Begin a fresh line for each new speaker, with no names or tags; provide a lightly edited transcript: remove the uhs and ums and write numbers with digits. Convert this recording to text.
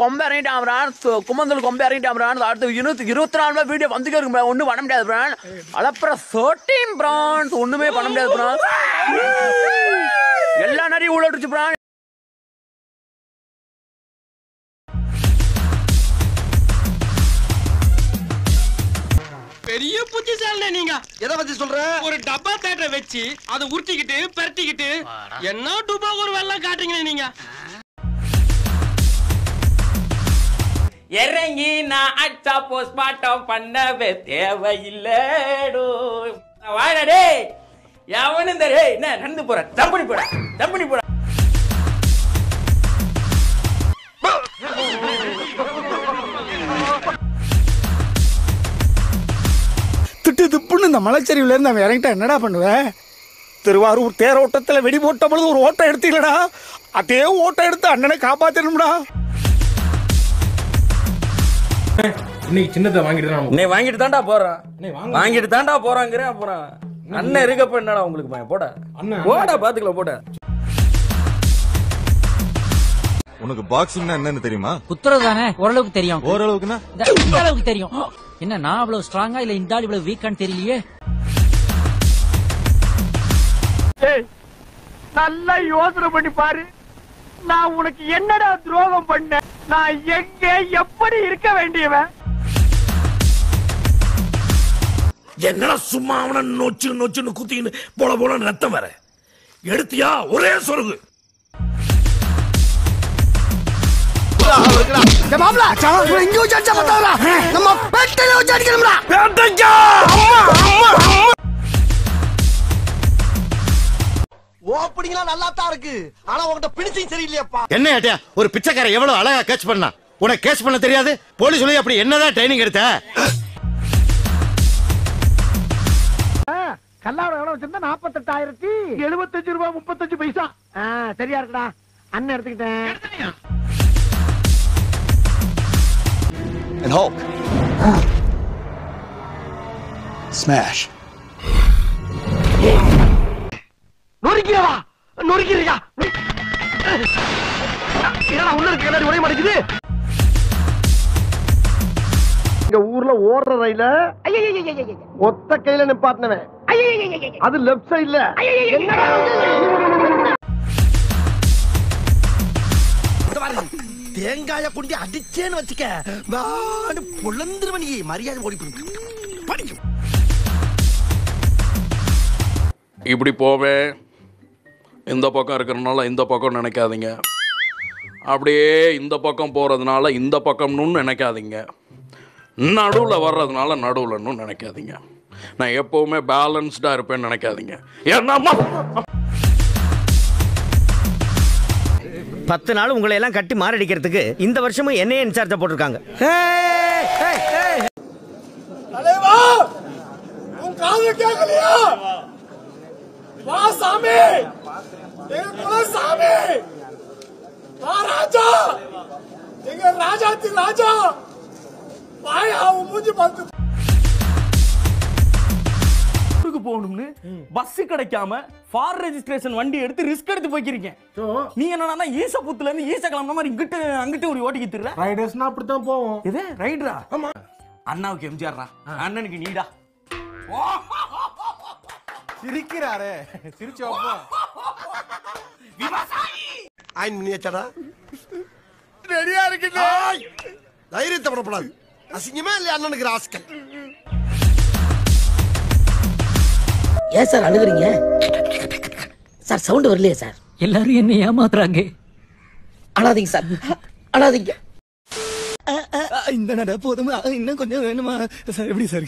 கொம்பை இறங்கிட்டான் குமந்தல் கொம்பை இறங்கிட்டான். அடுத்து 24 வீடியோ வந்துக்கே இருக்கு. ஒன்றும் பண்ண முடியாது பிரான். அப்புறம் 13 பிரான்ஸ் ஒண்ணுமே பண்ண முடியாது பிரான். எல்லா நிறைய உள்ளடிச்சு பிரான்.
பெரிய புத்திசாலி நீங்க. எதை பத்தி சொல்ற? ஒரு டப்பா தேட்டரை வச்சு அதை உருட்டிக்கிட்டு பரட்டிக்கிட்டு என்ன டூபா ஒரு வெள்ளம் காட்டுறீங்க நீங்க.
இறங்கி நான் அச்சா போஸ்ட்மார்ட்டம் பண்ணவே தேவையில்லைடோ. வாடா எவனும் தரே என்ன நடந்து போற தம்பி போட.
திட்டு திப்புன்னு இந்த மலைச்சரிவுல இருந்து அவன் இறங்கிட்டா என்னடா பண்ணுவேன்? திருவாரூர் தேரோட்டத்துல வெடி போட்ட பொழுது ஒரு ஓட்டம் எடுத்தீங்களடா, அதே ஓட்டம் எடுத்து அண்ணனை காப்பாத்தணும்டா.
இன்னைக்கு சின்னதை வாங்கிட்டு தான்டா போறான். வாங்கிட்டு தான்டா போறாங்கிறேன். அப்புறம் அண்ணன் இருக்கப்ப என்னடா உங்களுக்கு பயம்? போட போடா பாத்துக்கலாம் போட.
உனக்கு பாக்ஸிங்னா என்னன்னு தெரியுமா?
குத்துறது தானே, ஓரளவுக்கு தெரியும்.
ஓரளவுக்குன்னா
இந்த அளவுக்கு தெரியும். என்ன நான் அவ்வளவு ஸ்ட்ராங்கா இல்ல இந்த ஆள் இவ்வளவு வீக்கான்னு தெரியலையே.
நல்லா யோசனை பண்ணி பாரு. நான் உனக்கு என்னடா துரோகம் பண்ண? நான் எங்க எப்படி இருக்க வேண்டியவன்?
என்னடா சும்மா அவனை நொச்சுன்னு குத்தின்னு போல ரத்தம் வர எடுத்தியா? ஒரே சொருகு.
ஓப்பனிங்லாம் நல்லா தான் இருக்கு, ஆனா உன்கிட்ட பினிஷிங் சரியில்லையாப்பா.
என்ன ஏட்டியா ஒரு பிச்சைக்கார எவ்வளவு அழகா கேட்ச் பண்ணா? உனக்கு கேட்ச் பண்ண தெரியாது? போலீஸ் சொல்லி அப்படி என்னதான் ட்ரைனிங் எடுத்த?
கல்லாவோட எவ்வளவு வச்சிருந்தா 48,075 ரூபாய் 35 பைசா. சரியா இருக்குடா, அண்ணன் எடுத்துக்கிட்டேன்.
And Hulk. Smash.
நொறுக்கிறியா? என்னடா உள்ள இருக்க எல்லாரும் ஒரே மாட்டேங்குது. இங்க ஊர்ல ஓடுற ரயில ஒத்த கையில நிப்பாட்டினவன், அது லெப்ட் சைடுல.
தேங்காய கொண்டு அடிச்சேன்னு வச்சுக்க பொழந்துருவன். மரியாதை ஓடி படிக்கும்.
இப்படி போவேன். இந்த பக்கம் இருக்கிறதுனால இந்த பக்கம் நினைக்காதீங்க. அப்படியே இந்த பக்கம் போகிறதுனால இந்த பக்கம்னு நினைக்காதீங்க. நடுவில் வர்றதுனால நடுவில்னு நினைக்காதீங்க. நான் எப்போவுமே பேலன்ஸ்டாக இருப்பேன்னு நினைக்காதீங்க. ஏன்னா
10 நாள் உங்களை எல்லாம் கட்டி மாரடிக்கிறதுக்கு இந்த வருஷமும் என்னையே இன்சார்ஜா போட்டிருக்காங்க.
தலைவா, உன் காது கேட்கலையா? வா சாமி, எங்க குலசாமி, வா ராஜா, எங்க ராஜாத்தி ராஜா, வாயா உன் மூஞ்சி பார்த்து.
போகணும்னு பஸ் கிடைக்காம ஃபார் ரெஜிஸ்ட்ரேஷன் வண்டி எடுத்து ரிஸ்க் எடுத்து போய்க்கிறீங்க. நீ என்னன்னா ஈசபுத்துல இருந்து ஈச கிளம்புன மாதிரி இங்கிட்டு அங்கிட்டு ஒரு ஓட்டிக்கு திர்ற.
ரைடர்ஸ்னா அப்படித்தான் போவோம்.
இது ரைடரா? ஆமா. அண்ணாவுக்கு எம்ஜிஆர்ரா, அண்ணனுக்கு நீடா.
சிரிக்கிறாரே, சிரிச்சோப்பா.
விவசாயி
ஐயடா
ரெடியா இருக்கீங்க?
தைரியத்தை படப்படாது. அசிங்கமே இல்லையா அண்ணனுக்கு ராஸ்கல்.
ஏன் சார் அழுகுறீங்க சார்? சவுண்ட் வரலையே சார். எல்லாரும் என்ன ஏமாத்துறாங்க. அழாதீங்க சார், அழாதீங்க.
இந்த நட போதுமா? இன்னும் கொஞ்சம் வேணுமா சார்? எப்படி சார்?